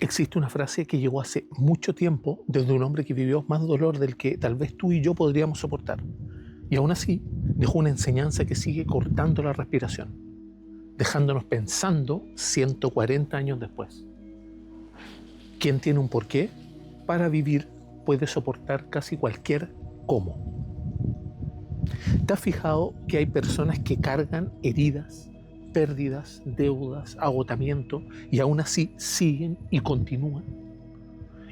Existe una frase que llegó hace mucho tiempo desde un hombre que vivió más dolor del que tal vez tú y yo podríamos soportar. Y aún así dejó una enseñanza que sigue cortando la respiración, dejándonos pensando 140 años después. Quien tiene un porqué para vivir puede soportar casi cualquier cómo. ¿Te has fijado que hay personas que cargan heridas, pérdidas, deudas, agotamiento y aún así siguen y continúan?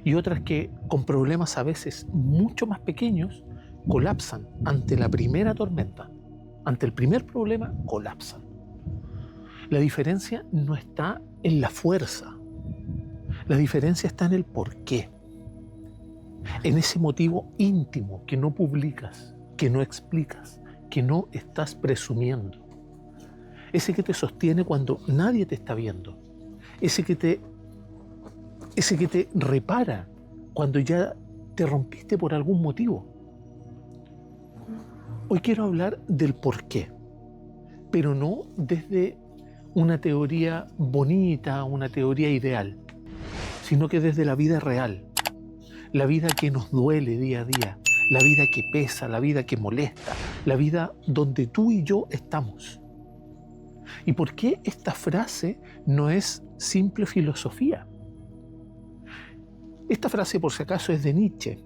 Y otras que con problemas a veces mucho más pequeños colapsan ante la primera tormenta, ante el primer problema colapsan. La diferencia no está en la fuerza, la diferencia está en el porqué, en ese motivo íntimo que no publicas, que no explicas, que no estás presumiendo. Ese que te sostiene cuando nadie te está viendo. Ese que te repara cuando ya te rompiste por algún motivo. Hoy quiero hablar del porqué, pero no desde una teoría bonita, una teoría ideal, sino que desde la vida real, la vida que nos duele día a día, la vida que pesa, la vida que molesta, la vida donde tú y yo estamos. ¿Y por qué esta frase no es simple filosofía? Esta frase, por si acaso, es de Nietzsche.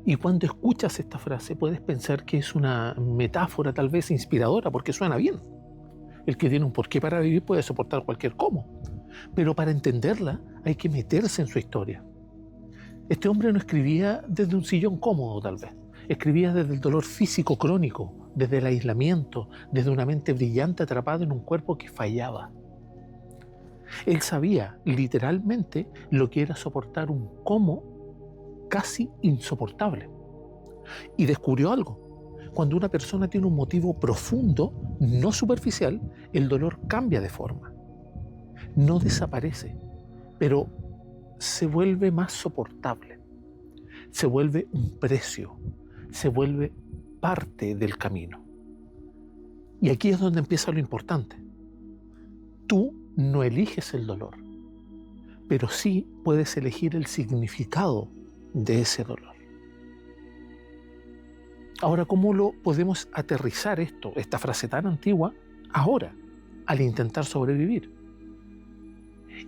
Y cuando escuchas esta frase puedes pensar que es una metáfora tal vez inspiradora, porque suena bien. El que tiene un porqué para vivir puede soportar cualquier cómo. Pero para entenderla hay que meterse en su historia. Este hombre no escribía desde un sillón cómodo tal vez. Escribía desde el dolor físico crónico, desde el aislamiento, desde una mente brillante atrapada en un cuerpo que fallaba. Él sabía literalmente lo que era soportar un cómo casi insoportable. Y descubrió algo. Cuando una persona tiene un motivo profundo, no superficial, el dolor cambia de forma. No desaparece, pero se vuelve más soportable. Se vuelve un precio, se vuelve parte del camino. Y aquí es donde empieza lo importante. Tú no eliges el dolor, pero sí puedes elegir el significado de ese dolor. Ahora, ¿cómo lo podemos aterrizar esta frase tan antigua, ahora, al intentar sobrevivir?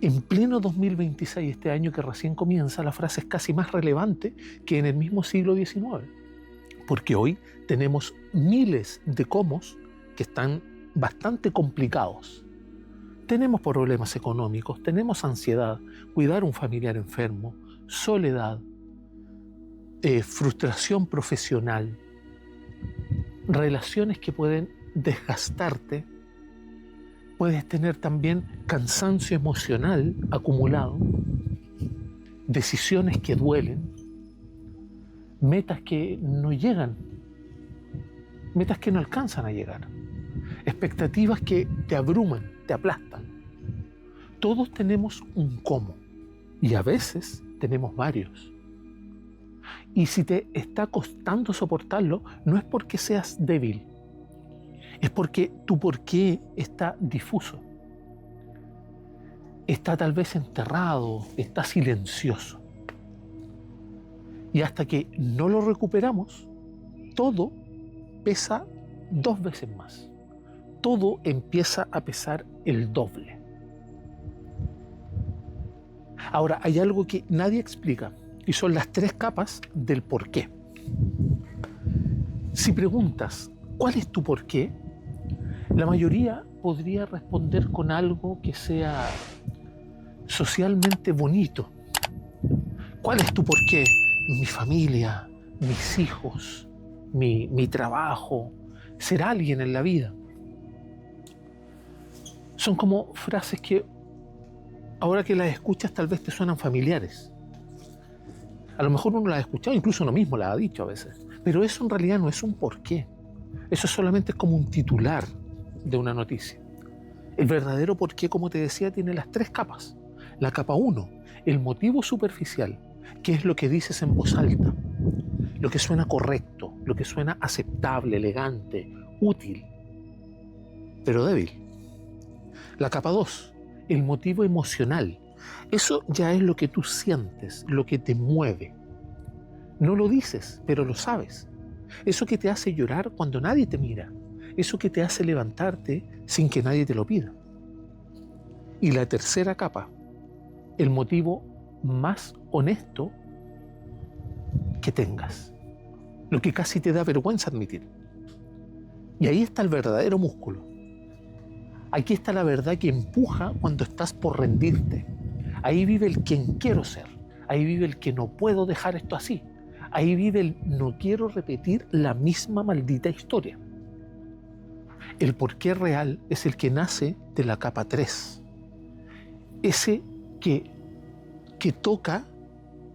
En pleno 2026, este año que recién comienza, la frase es casi más relevante que en el mismo siglo XIX, porque hoy tenemos miles de cómos que están bastante complicados. Tenemos problemas económicos, tenemos ansiedad, cuidar a un familiar enfermo, soledad, frustración profesional, relaciones que pueden desgastarte. Puedes tener también cansancio emocional acumulado, decisiones que duelen, metas que no llegan, metas que no alcanzan a llegar, expectativas que te abruman, te aplastan. Todos tenemos un cómo y a veces tenemos varios. Y si te está costando soportarlo, no es porque seas débil, es porque tu porqué está difuso, está tal vez enterrado, está silencioso. Y hasta que no lo recuperamos, todo pesa 2 veces más. Todo empieza a pesar el doble. Ahora, hay algo que nadie explica y son las 3 capas del porqué. Si preguntas, ¿cuál es tu porqué? La mayoría podría responder con algo que sea socialmente bonito. ¿Cuál es tu porqué? Mi familia, mis hijos, mi trabajo, ser alguien en la vida. Son como frases que ahora que las escuchas tal vez te suenan familiares. A lo mejor uno las ha escuchado, incluso uno mismo las ha dicho a veces. Pero eso en realidad no es un porqué. Eso solamente es como un titular de una noticia. El verdadero porqué, como te decía, tiene las 3 capas. La capa 1, el motivo superficial, que es lo que dices en voz alta, lo que suena correcto, lo que suena aceptable, elegante, útil, pero débil. La capa 2, el motivo emocional, Eso ya es lo que tú sientes, lo que te mueve. No lo dices, pero lo sabes. Eso que te hace llorar cuando nadie te mira. Eso que te hace levantarte sin que nadie te lo pida. Y la tercera capa, el motivo más honesto que tengas. Lo que casi te da vergüenza admitir. Y ahí está el verdadero músculo. Aquí está la verdad que empuja cuando estás por rendirte. Ahí vive el quien quiero ser. Ahí vive el que no puedo dejar esto así. Ahí vive el no quiero repetir la misma maldita historia. El porqué real es el que nace de la capa 3. Ese que toca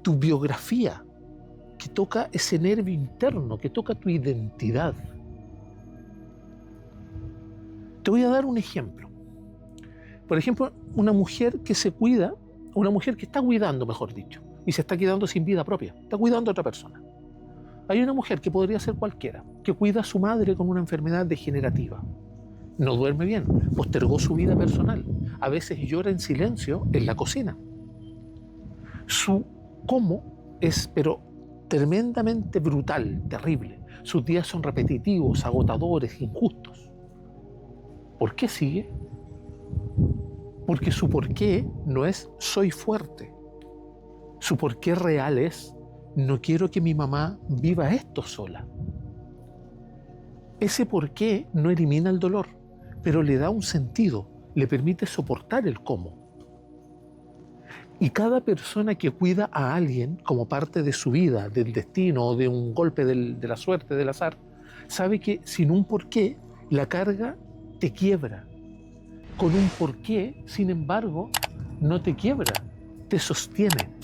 tu biografía, que toca ese nervio interno, que toca tu identidad. Te voy a dar un ejemplo. Por ejemplo, una mujer que se cuida, una mujer que está cuidando, mejor dicho, y se está quedando sin vida propia, está cuidando a otra persona. Hay una mujer que podría ser cualquiera, que cuida a su madre con una enfermedad degenerativa. No duerme bien, postergó su vida personal, a veces llora en silencio en la cocina. Su cómo es, pero tremendamente brutal, terrible. Sus días son repetitivos, agotadores, injustos. ¿Por qué sigue? Porque su porqué no es soy fuerte. Su porqué real es no quiero que mi mamá viva esto sola. Ese porqué no elimina el dolor, pero le da un sentido, le permite soportar el cómo. Y cada persona que cuida a alguien como parte de su vida, del destino o de un golpe de la suerte, del azar, sabe que sin un porqué la carga te quiebra. Con un porqué, sin embargo, no te quiebra, te sostiene.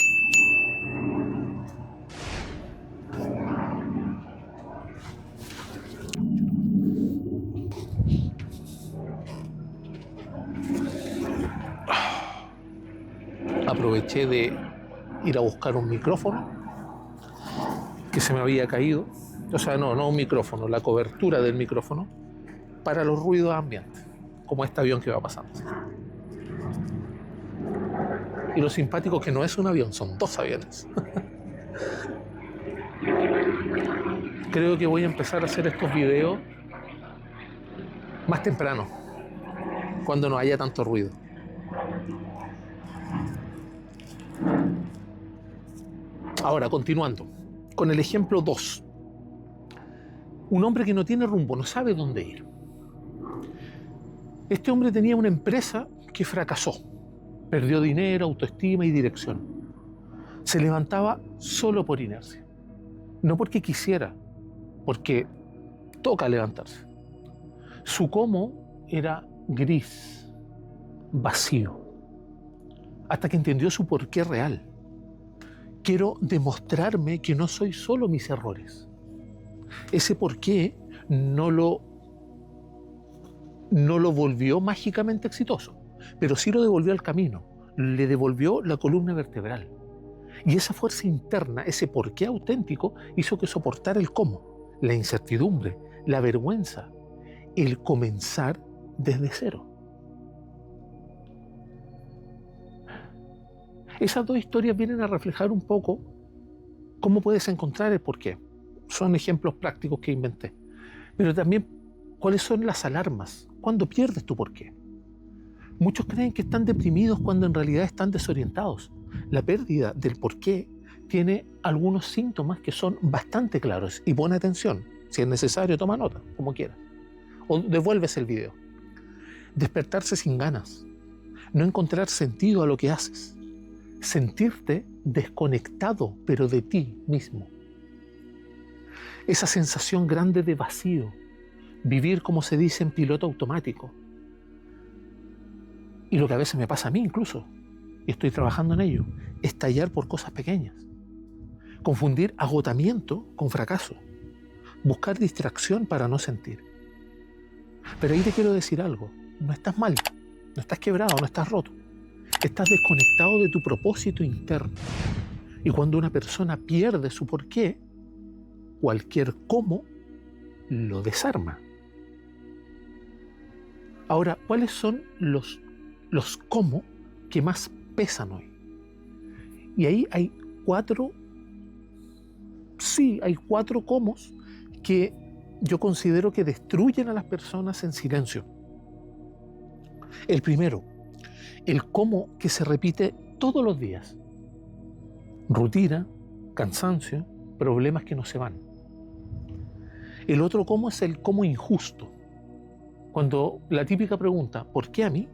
Aproveché de ir a buscar un micrófono que se me había caído, o sea, no un micrófono, la cobertura del micrófono para los ruidos ambientes, como este avión que va pasando. Y lo simpático que no es un avión, son 2 aviones. Creo que voy a empezar a hacer estos videos más temprano, cuando no haya tanto ruido. Ahora, continuando, con el ejemplo 2. Un hombre que no tiene rumbo, no sabe dónde ir. Este hombre tenía una empresa que fracasó. Perdió dinero, autoestima y dirección. Se levantaba solo por inercia. No porque quisiera, porque toca levantarse. Su cómo era gris, vacío. Hasta que entendió su porqué real. Quiero demostrarme que no soy solo mis errores. Ese porqué no lo volvió mágicamente exitoso, pero sí lo devolvió al camino, le devolvió la columna vertebral. Y esa fuerza interna, ese porqué auténtico, hizo que soportara el cómo, la incertidumbre, la vergüenza, el comenzar desde cero. Esas 2 historias vienen a reflejar un poco cómo puedes encontrar el porqué. Son ejemplos prácticos que inventé. Pero también cuáles son las alarmas, cuando pierdes tu porqué. Muchos creen que están deprimidos cuando en realidad están desorientados. La pérdida del porqué tiene algunos síntomas que son bastante claros. Y pon atención, si es necesario toma nota, como quieras. O devuelves el video. Despertarse sin ganas. No encontrar sentido a lo que haces. Sentirte desconectado, pero de ti mismo. Esa sensación grande de vacío. Vivir, como se dice, en piloto automático. Y lo que a veces me pasa a mí incluso, y estoy trabajando en ello, estallar por cosas pequeñas. Confundir agotamiento con fracaso. Buscar distracción para no sentir. Pero ahí te quiero decir algo. No estás mal, no estás quebrado, no estás roto. Estás desconectado de tu propósito interno. Y cuando una persona pierde su porqué, cualquier cómo lo desarma. Ahora, ¿cuáles son los cómo que más pesan hoy. Y ahí hay cuatro comos que yo considero que destruyen a las personas en silencio. El primero, el cómo que se repite todos los días. Rutina, cansancio, problemas que no se van. El otro cómo es el cómo injusto. Cuando la típica pregunta, ¿por qué a mí?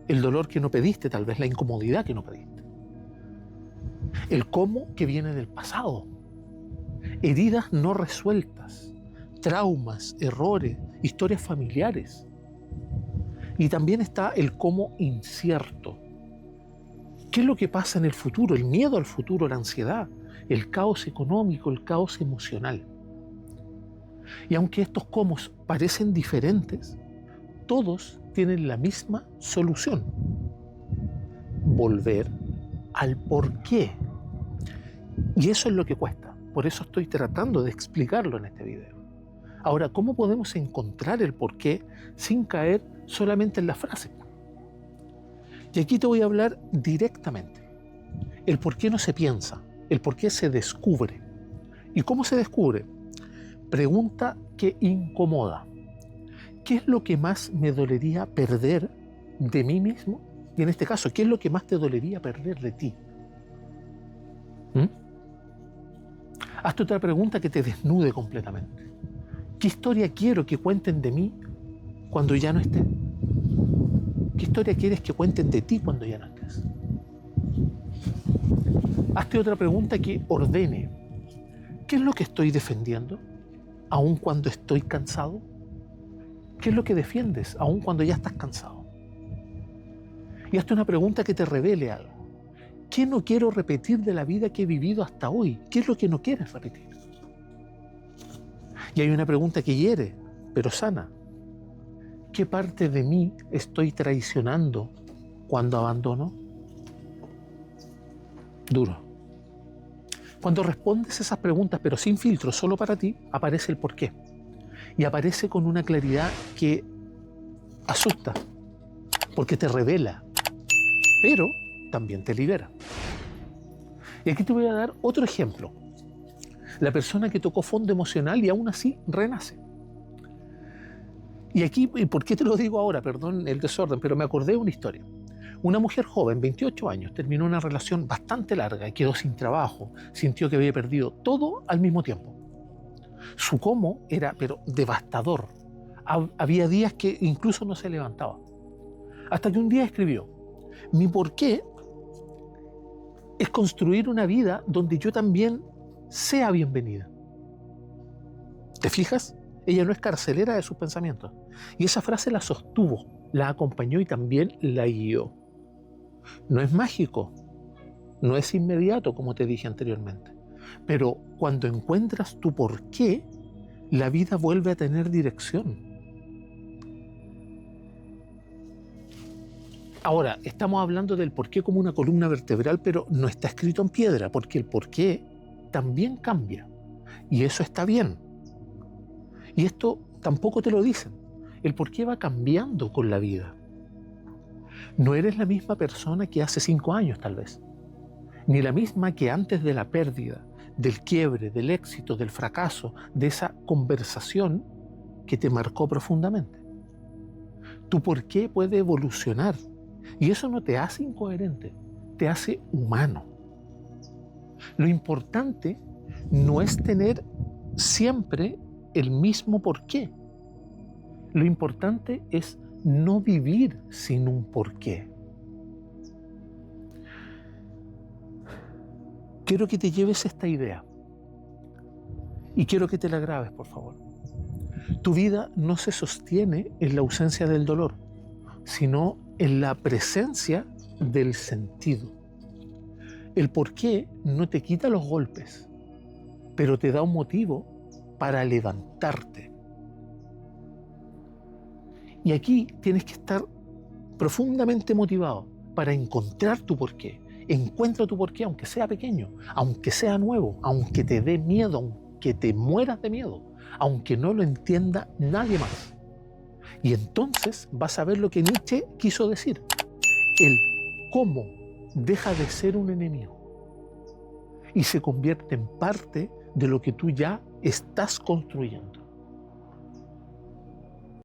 El dolor que no pediste, tal vez la incomodidad que no pediste. El cómo que viene del pasado. Heridas no resueltas, traumas, errores, historias familiares. Y también está el cómo incierto. ¿Qué es lo que pasa en el futuro? El miedo al futuro, la ansiedad, el caos económico, el caos emocional. Y aunque estos cómo parecen diferentes, todos tienen la misma solución. Volver al por qué. Y eso es lo que cuesta. Por eso estoy tratando de explicarlo en este video. Ahora, ¿cómo podemos encontrar el por qué sin caer solamente en la frase? Y aquí te voy a hablar directamente. El por qué no se piensa, el por qué se descubre. ¿Y cómo se descubre? Pregunta que incomoda. ¿Qué es lo que más me dolería perder de mí mismo? Y en este caso, ¿qué es lo que más te dolería perder de ti? Hazte otra pregunta que te desnude completamente. ¿Qué historia quiero que cuenten de mí cuando ya no esté? ¿Qué historia quieres que cuenten de ti cuando ya no estés? Hazte otra pregunta que ordene. ¿Qué es lo que estoy defendiendo aun cuando estoy cansado? ¿Qué es lo que defiendes aun cuando ya estás cansado? Y hazte una pregunta que te revele algo. ¿Qué no quiero repetir de la vida que he vivido hasta hoy? ¿Qué es lo que no quieres repetir? Y hay una pregunta que hiere, pero sana. ¿Qué parte de mí estoy traicionando cuando abandono? Duro. Cuando respondes esas preguntas, pero sin filtro, solo para ti, aparece el porqué. Y aparece con una claridad que asusta, porque te revela, pero también te libera. Y aquí te voy a dar otro ejemplo. La persona que tocó fondo emocional y aún así renace. Y aquí, ¿por qué te lo digo ahora? Perdón el desorden, pero me acordé de una historia. Una mujer joven, 28 años, terminó una relación bastante larga y quedó sin trabajo, sintió que había perdido todo al mismo tiempo. Su cómo era, pero devastador. Había días que incluso no se levantaba. Hasta que un día escribió, mi porqué es construir una vida donde yo también sea bienvenida. ¿Te fijas? Ella no es carcelera de sus pensamientos. Y esa frase la sostuvo, la acompañó y también la guió. No es mágico, no es inmediato, como te dije anteriormente. Pero cuando encuentras tu porqué, la vida vuelve a tener dirección. Ahora, estamos hablando del porqué como una columna vertebral, pero no está escrito en piedra, porque el porqué también cambia. Y eso está bien. Y esto tampoco te lo dicen. El porqué va cambiando con la vida. No eres la misma persona que hace 5 años, tal vez. Ni la misma que antes de la pérdida, del quiebre, del éxito, del fracaso, de esa conversación que te marcó profundamente. Tu porqué puede evolucionar. Y eso no te hace incoherente, te hace humano. Lo importante no es tener siempre el mismo porqué. Lo importante es no vivir sin un porqué. Quiero que te lleves esta idea y quiero que te la grabes, por favor. Tu vida no se sostiene en la ausencia del dolor, sino en la presencia del sentido. El porqué no te quita los golpes, pero te da un motivo para levantarte. Y aquí tienes que estar profundamente motivado para encontrar tu porqué. Encuentra tu porqué, aunque sea pequeño, aunque sea nuevo, aunque te dé miedo, aunque te mueras de miedo, aunque no lo entienda nadie más. Y entonces vas a ver lo que Nietzsche quiso decir. El cómo deja de ser un enemigo y se convierte en parte de lo que tú ya estás construyendo.